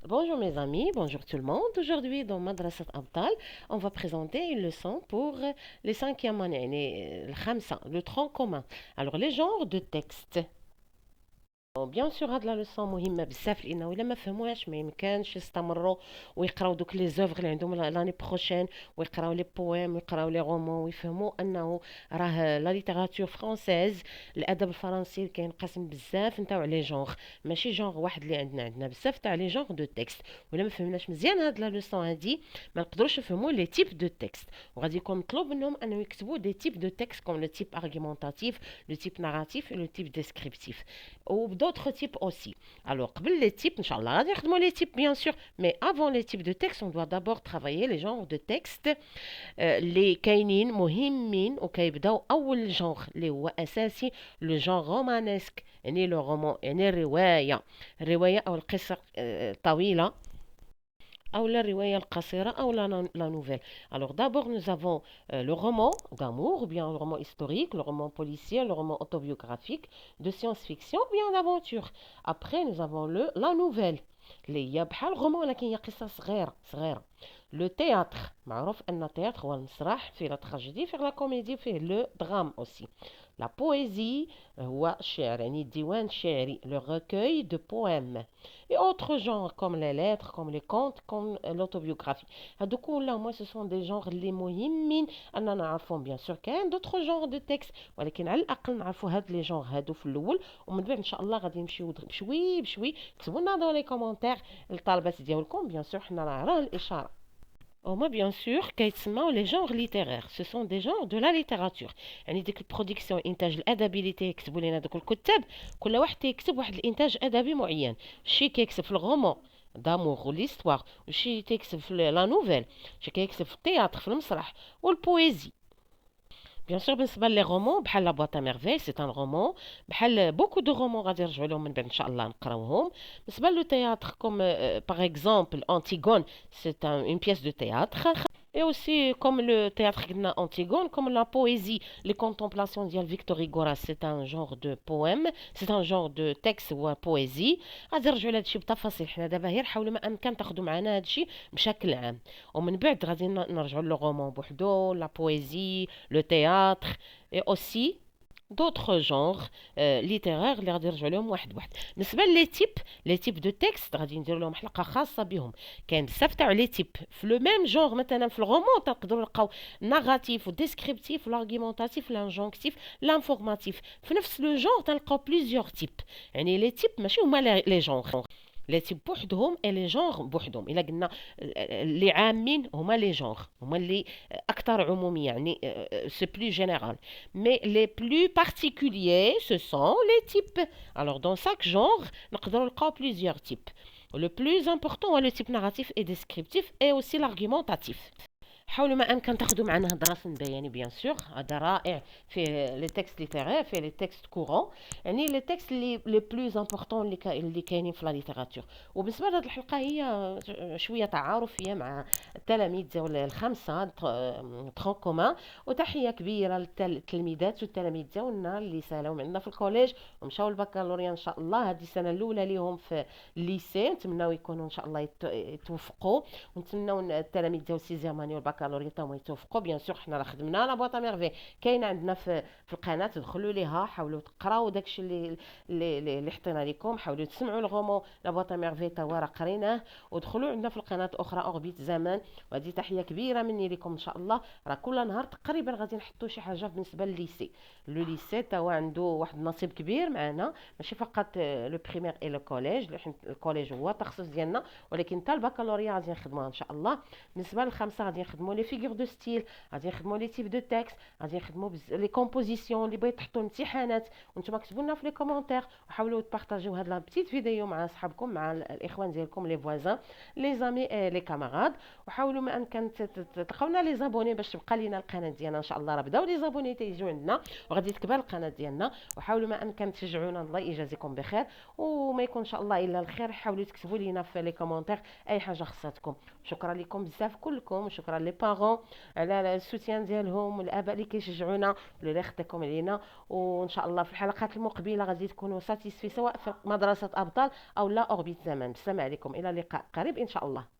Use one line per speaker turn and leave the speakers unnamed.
Bonjour mes amis, bonjour tout le monde. Aujourd'hui dans Madrasat Abdal, on va présenter une leçon pour les cinquièmes années, le khamsa, le tronc commun. Alors les genres de texte. بيان سور هاد لا لوسون مهمه بزاف لانه الا ما فهموهاش ما يمكنش يستمروا ويقراو دوك لي زوفغ اللي عندهم لاني بروشين ويقراو لي بويم ويقراو لي رومون ويفهموا انه راه لا ليتيراتور فرونسيز الادب الفرنسي كينقسم بزاف نتاع لي جونغ ماشي جونغ واحد اللي عندنا بزاف تاع لي جونغ دو تكست ولا ما فهمناش مزيان هاد لا لوسون هادي ما نقدروش نفهموا لي تيب دو تكست وغادي يكون مطلوب منهم انه يكتبوا دي تيب دو تكست كوم لو تيب ارغيومونتاتيف لو تيب ناراتيف لو تيب ديسكريبتيف ou d'autres types aussi. Alors, les types, Inch'Allah, les types bien sûr, mais avant les types de texte, on doit d'abord travailler les genres de texte. Les kainin, muhimmin, ou كيبداو أول genre اللي هو أساسي le genre romanesque يعني le roman يعني الرواية أو القصة الطويلة أو la riwaya al-qasira ou la nouvelle. Alors d'abord nous avons le roman d'amour, ou bien le roman historique, le roman policier, le roman autobiographique, de science-fiction, ou bien d'aventure. Après nous avons la nouvelle. اللي هي بحال الرومان ولكن هي قصة صغيرة. لو تhéâtre معروف أن التياتر هو المسرح فيه لا تراجيدي فيه لا كوميدي فيه لو درام أوسي. لا بويزي هو الشعر يعني الديوان الشعري لو recueil de poèmes et autres genres comme les lettres comme les contes comme l'autobiographie هادو كلهم ce sont des genres اللي مهمين أننا نعرفهم bien sûr كاين d'autres genres de textes ولكن على الأقل نعرفوا هاد لي جونغ هادو في الأول ومن بعد إن شاء الله غادي نمشيو بشوي بشوي كتبوا لنا دون لي كومونتير الطلبات ديالكم bien sûr حنا راه الإشارة. هما bien sûr كيتسموا les genres littéraires ce sont des genres de la littérature يعني ديك البرودكسيون الانتاج الادبي اللي تيكتبوا لنا دوك الكتاب كل واحد تيكتب واحد الانتاج ادبي معين شي كيكتب في الغومون دامور وليستوار وشي تيكتب في لا نوفيل شي كيكتب في التياتر في المسرح والبويزي. Bien sûr, بالنسبة لي رومون بحال لا بواط ميرفي سي ان رومون بحال بوكو دو رومون غادي نرجعوا لهم من بعد ان شاء الله نقراوهم. بالنسبة لو تياتر كوم باغ اكزومبل انتيغون سي اون بييس دو تياتر. Et aussi, comme le théâtre Antigone, comme la poésie, les contemplations de Victor Hugo, c'est un genre de poème, c'est un genre de texte ou poésie. غادي نرجعوا لهذا الشيء بتفاصيل حنا دابا غير حاولوا ما امكن تاخذوا معنا هذا الشيء بشكل عام ومن بعد غادي نرجعوا للغومون بوحدو لا بويزي لو تhéâtre et aussi d'autres genres littéraires اللي غادي نرجعوا لهم واحد واحد. بالنسبه لي تيب دو تكست غادي ندير لهم حلقه خاصه بهم كاين بزاف تاع لي تيب في لو ميم جونغ مثلا في الرومون تقدروا نلقاو ناراتيف وديسكريبتيف لارغيومونتاتيف لانجونكتيف لانفورماتيف في نفس لو جونغ تلقاو بليزيور تيب يعني لي تيب ماشي هما لي جونغ لي تيب بوحدهم اي لي جونغ بوحدهم الا قلنا اللي عامين هما لي جونغ هما اللي اكثر عموميه يعني سي بلو جينيرال mais les plus particuliers ce sont les types alors dans chaque genre نقدروا نلقاو plusieurs types le plus important هو le type narratif et descriptif et aussi l'argumentatif. حاولوا ما امكن تاخذوا معنا هاد الرسم بياني بيان سور هذا رائع في لي تكست ليتيرير في لي تكست كورون يعني لي تكست اللي لي بلوز امبورطون اللي كاينين في لا ليتيراتور. وبالنسبه لهاد الحلقه هي شويه تعارفيه مع التلاميذ ديال الخمسه ترون كومان وتحيه كبيره للتلميذات والتلاميذ ديالنا اللي سالاو معنا في الكوليج ومشاو البكالوريا ان شاء الله هذه السنه الاولى ليهم في الليسي نتمناو يكونوا ان شاء الله يتوفقوا ونتمناو التلاميذ ديال السيزيام اني والبكالوريا تاهم يتوفقوا بيان سور حنا راه خدمنا لا بواط ميرفي كاينه عندنا في القناه دخلوا ليها حاولوا تقراو داكشي اللي حطينا لكم حاولوا تسمعوا الغومون لا بواط ميرفي تا هو راه قريناه ودخلوا عندنا في القناه اخرى اوربيت زمان وهذه تحيه كبيره مني لكم ان شاء الله راه كل نهار تقريبا غادي نحطوا شي حاجه بالنسبه للليسي لو ليسي تا هو عنده واحد النصيب كبير معنا ماشي فقط لو بريمير اي لو كوليج الكوليج هو التخصص ديالنا ولكن حتى البكالوريا غادي نخدموها ان شاء الله. بالنسبه للخمسه غادي نخدموا لي فيغور دو ستيل غادي نخدموا لي تيب دو تكست غادي نخدموا لي كومبوزيسيون اللي بغيتوا تحطوا امتحانات وانتم كتبوا لنا في لي كومونتير وحاولوا تبارطاجيو هاد لا بتيت فيديو مع اصحابكم مع الاخوان ديالكم لي فوازان لي زامي لي كاماراد وحاولوا ما امكن تلقاونا لي زابوني باش تبقى لينا القناه ديالنا ان شاء الله راه بداو لي زابوني تيجيو عندنا وغادي تكبر القناه ديالنا وحاولوا ما امكن تشجعونا الله يجازيكم بخير وما يكون ان شاء الله الا الخير حاولوا تكتبوا لينا في لي كومونتير اي حاجه خصاتكم. شكرا لكم بزاف كلكم وشكرا لي بارون على السوتيان ديالهم، الاباء اللي كيشجعونا واللي يخطيكم علينا. وان شاء الله في الحلقات المقبله غادي تكونوا ساتيسفي سواء في مدرسه ابطال او لا اوربيت زمان. السلام عليكم، الى لقاء قريب ان شاء الله.